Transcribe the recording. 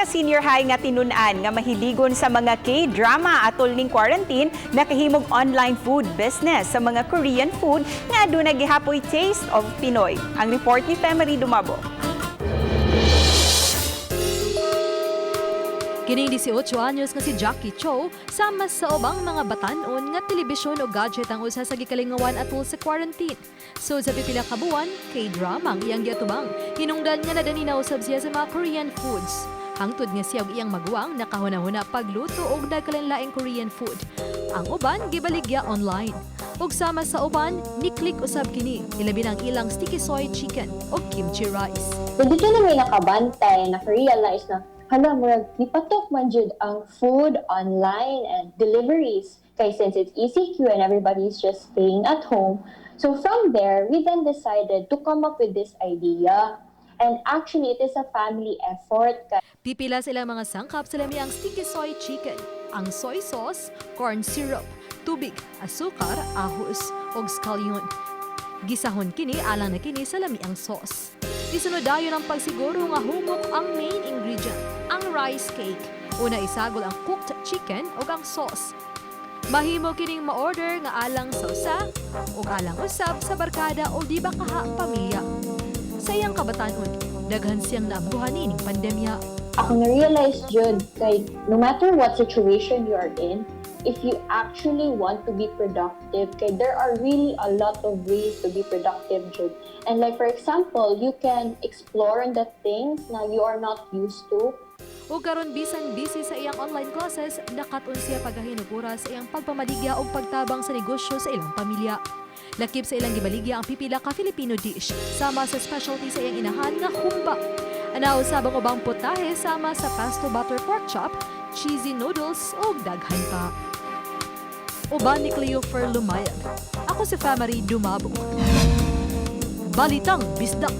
ka senior high nga tinun-an nga mahiligon sa mga K-drama atol ning quarantine nakahimog online food business sa mga Korean food nga aduna gihapoy taste of Pinoy. Ang report ni Femery Dumabo. Kining 18 anyos nga si Jackie Cho sama sa ubang mga batanon nga telebisyon o gadget ang usa sa gikalingawan atol sa quarantine. So sa pipila ka buwan, K-drama ang iyang giatubang. Hinungdan nga nadani na usab siya sa mga Korean foods. Hangtod nga siya og iyang maguwang nakahuna-huna pagluto og dagkalinlaing Korean food. Ang uban gibaligya online. Ug sama sa uban, ni-click usab kini, ilabi ng ilang sticky soy chicken o kimchi rice. So dito na may nakabantay, naka-realize na hala, murag nipatok man jud ang food online and deliveries. Kay since it's ECQ and everybody's just staying at home. So from there, we then decided to come up with this idea. And actually, it is a family effort. Pipila silang mga sangkap sa lami ang sticky soy chicken, ang soy sauce, corn syrup, tubig, asukar, ahos, ug scallion. Gisahon kini alang na kini sa lami ang sauce. Isunod dayon ang pagsiguro nga humok ang main ingredient, ang rice cake. Una isagol ang cooked chicken ug ang sauce. Mahimo kining ma-order nga alang sa usa ug alang usab sa barkada o di ba kaha pamilya. Sa iyang kabatanon, daghan siyang naamduhan ning pandemya. Ako na-realize jud kay no matter what situation you are in, if you actually want to be productive, kay there are really a lot of ways to be productive jud. And like for example, you can explore on the things na you are not used to. Ug karon bisan busy sa iyang online classes, nakaton siya paghahinug oras sa iyang pagpamaligya o pagtabang sa negosyo sa ilang pamilya. Lakip sa ilang gibaligya ang pipila ka Filipino dish sama sa specialty sa iyang inahan nga humba. Anaw sabang ubang putahe sama sa pesto butter pork chop, cheesy noodles ug daghan pa. Uban ni Cleofer Lumayag. Ako si Femery Dumabo. Balitang Bisdak.